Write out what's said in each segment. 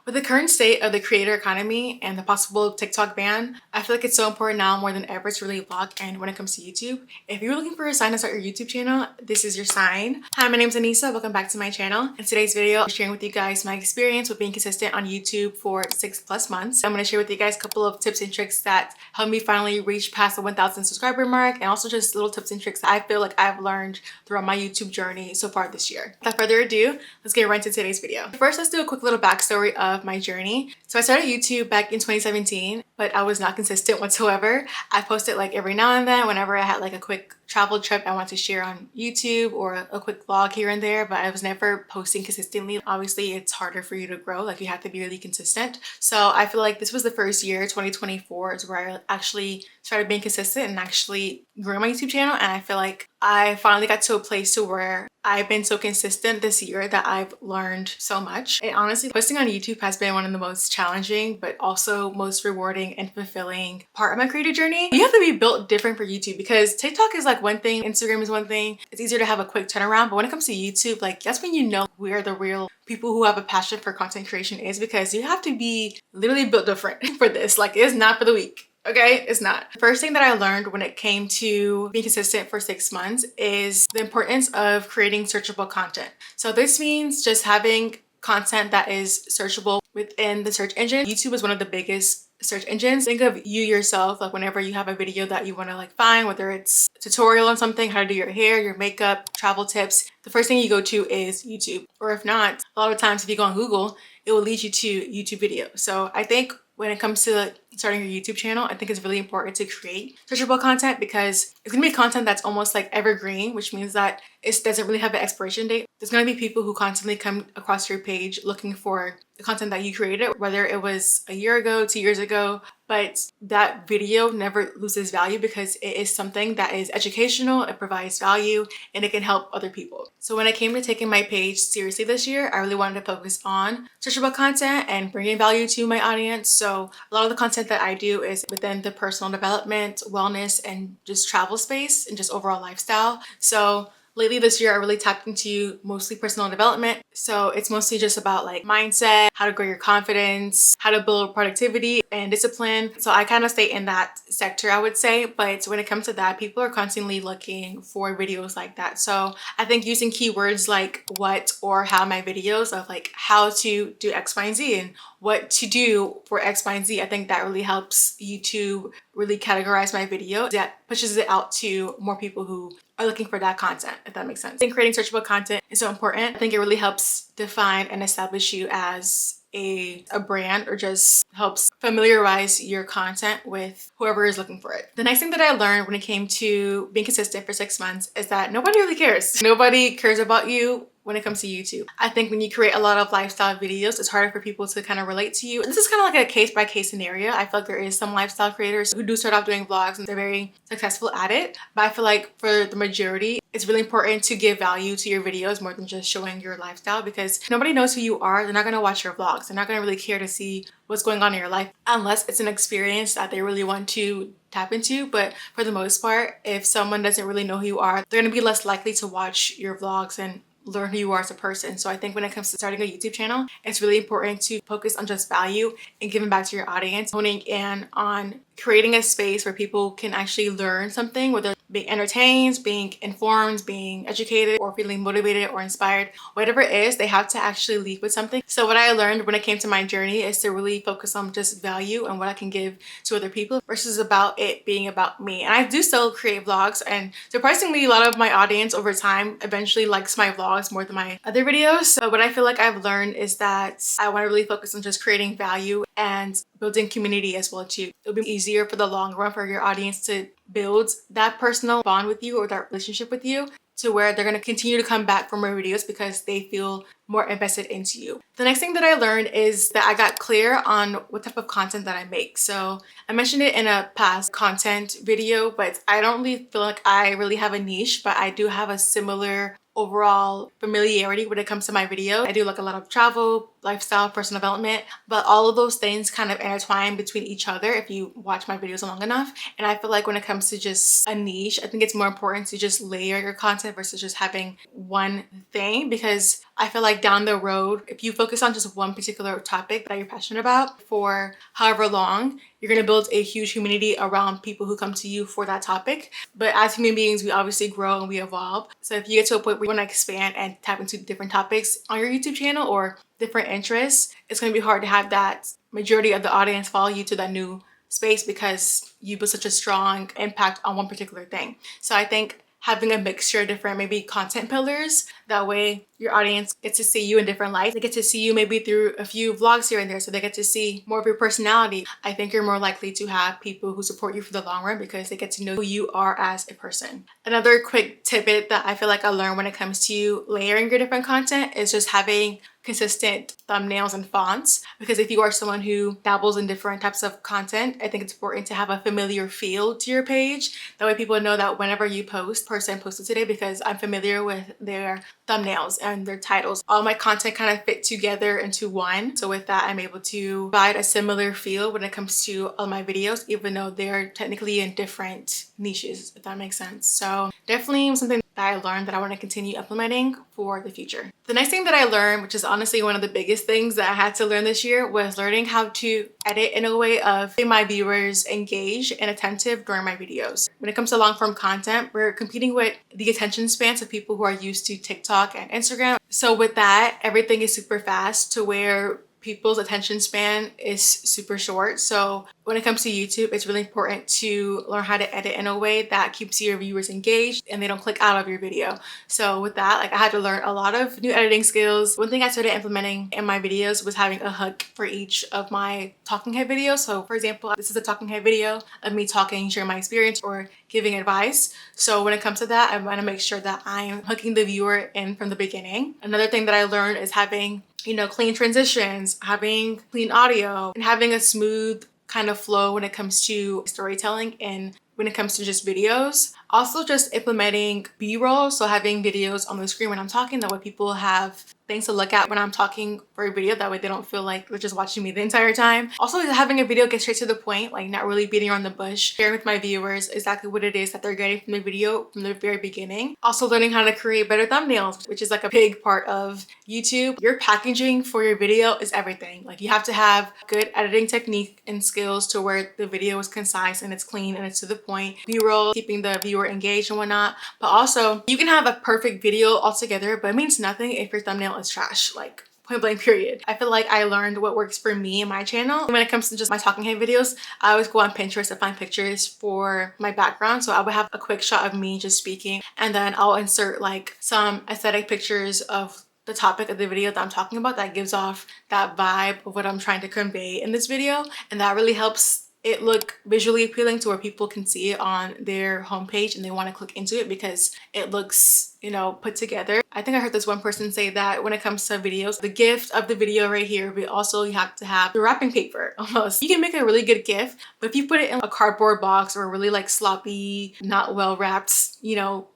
With the current state of the creator economy and the possible TikTok ban, I feel like it's so important now more than ever to really vlog. And when it comes to YouTube, if you're looking for a sign to start your YouTube channel, this is your sign. Hi, my name is Anissa. Welcome back to my channel. In today's video, I'm sharing with you guys my experience with being consistent on YouTube for 6+ months. I'm going to share with you guys a couple of tips and tricks that helped me finally reach past the 1,000 subscriber mark, and also just little tips and tricks that I feel like I've learned throughout my YouTube journey so far this year. Without further ado, let's get right into today's video. First, let's do a quick little backstory of my journey. So I started YouTube back in 2017, but I was not consistent whatsoever. I posted like every now and then whenever I had like a quick travel trip I want to share on YouTube or a quick vlog here and there, but I was never posting consistently. Obviously, it's harder for you to grow. Like, you have to be really consistent. So I feel like this was the first year, 2024, is where I actually started being consistent and actually grew my YouTube channel. And I feel like I finally got to a place to where I've been so consistent this year that I've learned so much. And honestly, posting on YouTube has been one of the most challenging, but also most rewarding and fulfilling part of my creator journey. You have to be built different for YouTube, because TikTok is like one thing, Instagram is one thing. It's easier to have a quick turnaround, but when it comes to YouTube, like, that's when you know where the real people who have a passion for content creation is, because you have to be literally built different for this. Like, it's not for the weak. Okay, it's not. The first thing that I learned when it came to being consistent for 6 months is the importance of creating searchable content. So this means just having content that is searchable within the search engine. YouTube is one of the biggest search engines. Think of you yourself, like whenever you have a video that you want to like find, whether it's a tutorial on something, how to do your hair, your makeup, travel tips, the first thing you go to is YouTube. Or if not, a lot of times if you go on Google, it will lead you to YouTube video. So I think when it comes to starting your YouTube channel, I think it's really important to create searchable content, because it's gonna be content that's almost like evergreen, which means that it doesn't really have an expiration date. There's gonna be people who constantly come across your page looking for the content that you created, whether it was a year ago, 2 years ago, but that video never loses value because it is something that is educational, it provides value, and it can help other people. So when it came to taking my page seriously this year, I really wanted to focus on searchable content and bringing value to my audience. So a lot of the content that I do is within the personal development, wellness, and just travel space and just overall lifestyle. So lately this year, I really tapped into mostly personal development. So it's mostly just about like mindset, how to grow your confidence, how to build productivity and discipline. So I kind of stay in that sector, I would say. But when it comes to that, people are constantly looking for videos like that. So I think using keywords like what or how my videos of like how to do X, Y, and Z and what to do for X, Y, and Z, I think that really helps YouTube really categorize my video. That pushes it out to more people who are looking for that content, if that makes sense. I think creating searchable content is so important. I think it really helps define and establish you as a brand, or just helps familiarize your content with whoever is looking for it. The next thing that I learned when it came to being consistent for 6 months is that nobody really cares. Nobody cares about you when it comes to YouTube. I think when you create a lot of lifestyle videos, it's harder for people to kind of relate to you. This is kind of like a case-by-case scenario. I feel like there is some lifestyle creators who do start off doing vlogs and they're very successful at it. But I feel like for the majority, it's really important to give value to your videos more than just showing your lifestyle, because nobody knows who you are. They're not gonna watch your vlogs. They're not gonna really care to see what's going on in your life unless it's an experience that they really want to tap into. But for the most part, if someone doesn't really know who you are, they're gonna be less likely to watch your vlogs and learn who you are as a person. So I think when it comes to starting a YouTube channel, it's really important to focus on just value and giving back to your audience, honing in on creating a space where people can actually learn something, whether being entertained, being informed, being educated, or feeling motivated or inspired. Whatever it is, they have to actually leave with something. So what I learned when it came to my journey is to really focus on just value and what I can give to other people versus about it being about me. And I do still create vlogs, and surprisingly, a lot of my audience over time eventually likes my vlogs more than my other videos. So what I feel like I've learned is that I want to really focus on just creating value and building community as well too. It'll be easier for the long run for your audience to build that personal bond with you or that relationship with you, to where they're going to continue to come back for more videos because they feel more invested into you. The next thing that I learned is that I got clear on what type of content that I make. So I mentioned it in a past content video, but I don't really feel like I really have a niche, but I do have a similar overall familiarity when it comes to my video. I do like a lot of travel, lifestyle, personal development, but all of those things kind of intertwine between each other if you watch my videos long enough. And I feel like when it comes to just a niche, I think it's more important to just layer your content versus just having one thing, because I feel like down the road, if you focus on just one particular topic that you're passionate about for however long, you're going to build a huge community around people who come to you for that topic. But as human beings, we obviously grow and we evolve. So if you get to a point where you want to expand and tap into different topics on your YouTube channel or different interests, it's going to be hard to have that majority of the audience follow you to that new space because you put such a strong impact on one particular thing. So I think having a mixture of different maybe content pillars, that way your audience gets to see you in different lights. They get to see you maybe through a few vlogs here and there, so they get to see more of your personality. I think you're more likely to have people who support you for the long run because they get to know who you are as a person. Another quick tidbit that I feel like I learned when it comes to layering your different content is just having consistent thumbnails and fonts, because if you are someone who dabbles in different types of content, I think it's important to have a familiar feel to your page. That way people know that whenever you post, person posted today because I'm familiar with their thumbnails and their titles. All my content kind of fit together into one. So with that, I'm able to provide a similar feel when it comes to all my videos, even though they're technically in different niches, if that makes sense. So definitely something that I learned that I want to continue implementing for the future. The next thing that I learned, which is honestly one of the biggest things that I had to learn this year, was learning how to edit in a way of keeping my viewers engaged and attentive during my videos. When it comes to long form content, we're competing with the attention spans of people who are used to TikTok and Instagram. So with that, everything is super fast to where people's attention span is super short. So when it comes to YouTube, it's really important to learn how to edit in a way that keeps your viewers engaged and they don't click out of your video. So with that, like I had to learn a lot of new editing skills. One thing I started implementing in my videos was having a hook for each of my talking head videos. So for example, this is a talking head video of me talking, sharing my experience or giving advice. So when it comes to that, I want to make sure that I'm hooking the viewer in from the beginning. Another thing that I learned is having clean transitions, having clean audio, and having a smooth kind of flow when it comes to storytelling and when it comes to just videos. Also just implementing B-roll, so having videos on the screen when I'm talking, that way people have things to look at when I'm talking for a video, that way they don't feel like they're just watching me the entire time. Also having a video get straight to the point, like not really beating around the bush, sharing with my viewers exactly what it is that they're getting from the video from the very beginning. Also learning how to create better thumbnails, which is like a big part of YouTube. Your packaging for your video is everything. Like you have to have good editing technique and skills to where the video is concise and it's clean and it's to the point. B-roll, keeping the viewer engaged and whatnot. But also you can have a perfect video altogether, but it means nothing if your thumbnail is trash, like point blank period. I feel like I learned what works for me and my channel. When it comes to just my talking head videos, I always go on Pinterest to find pictures for my background. So I would have a quick shot of me just speaking, and then I'll insert like some aesthetic pictures of the topic of the video that I'm talking about that gives off that vibe of what I'm trying to convey in this video. And that really helps it look visually appealing to where people can see it on their homepage and they want to click into it because it looks, put together. I think I heard this one person say that when it comes to videos, the gift of the video right here, but also you have to have the wrapping paper almost. You can make a really good gift, but if you put it in a cardboard box or a really like sloppy, not well wrapped,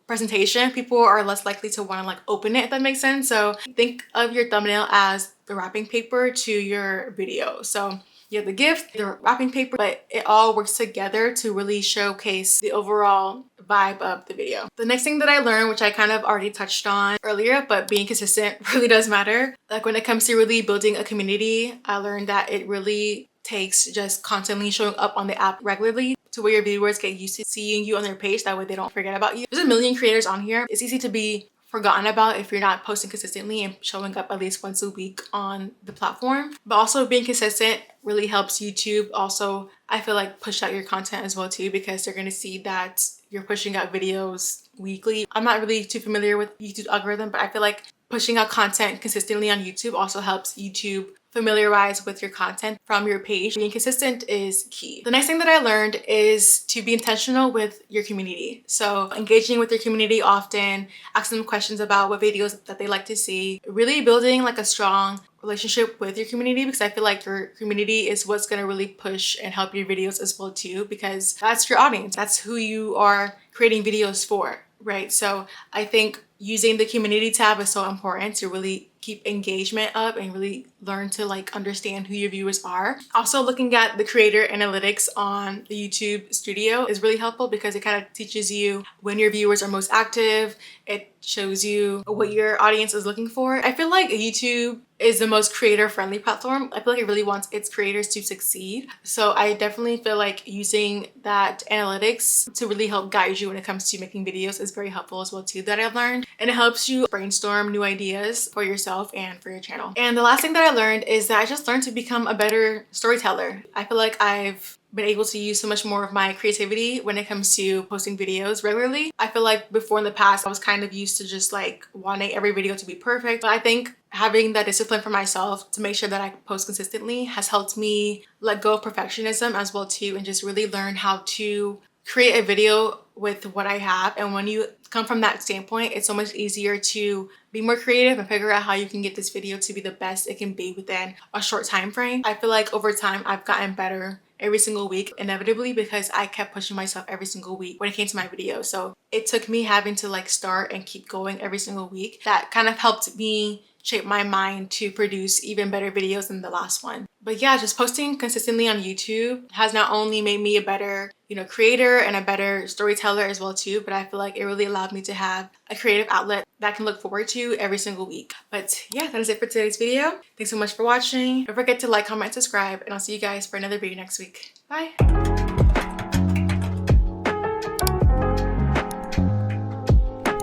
presentation, people are less likely to want to like open it, if that makes sense. So think of your thumbnail as the wrapping paper to your video. So you have the gift, the wrapping paper, but it all works together to really showcase the overall vibe of the video. The next thing that I learned, which I kind of already touched on earlier, but being consistent really does matter. Like when it comes to really building a community, I learned that it really takes just constantly showing up on the app regularly to where your viewers get used to seeing you on their page. That way they don't forget about you. There's a million creators on here. It's easy to be forgotten about if you're not posting consistently and showing up at least once a week on the platform. But also being consistent really helps YouTube also, I feel like, push out your content as well too, because they're going to see that you're pushing out videos weekly. I'm not really too familiar with YouTube's algorithm, but I feel like pushing out content consistently on YouTube also helps YouTube familiarize with your content from your page. Being consistent is key. The next thing that I learned is to be intentional with your community. So engaging with your community often, asking them questions about what videos that they like to see, really building like a strong relationship with your community, because I feel like your community is what's going to really push and help your videos as well too, because that's your audience. That's who you are creating videos for, right? So I think using the community tab is so important to really keep engagement up and really learn to like understand who your viewers are. Also, looking at the creator analytics on the YouTube studio is really helpful because it kind of teaches you when your viewers are most active. It shows you what your audience is looking for. I feel like YouTube is the most creator friendly platform. I feel like it really wants its creators to succeed. So I definitely feel like using that analytics to really help guide you when it comes to making videos is very helpful as well too, that I've learned. And it helps you brainstorm new ideas for yourself and for your channel. And the last thing that I learned is that I just learned to become a better storyteller. I feel like I've been able to use so much more of my creativity when it comes to posting videos regularly. I feel like before in the past, I was kind of used to just like wanting every video to be perfect. But I think having that discipline for myself to make sure that I post consistently has helped me let go of perfectionism as well too, and just really learn how to create a video with what I have. And when you come from that standpoint, it's so much easier to be more creative and figure out how you can get this video to be the best it can be within a short time frame. I feel like over time I've gotten better every single week, inevitably, because I kept pushing myself every single week when it came to my videos. So it took me having to like start and keep going every single week. That kind of helped me shape my mind to produce even better videos than the last one. But yeah, just posting consistently on YouTube has not only made me a better, creator and a better storyteller as well too, but I feel like it really allowed me to have a creative outlet that I can look forward to every single week. But yeah, that is it for today's video. Thanks so much for watching. Don't forget to like, comment, subscribe, and I'll see you guys for another video next week. Bye.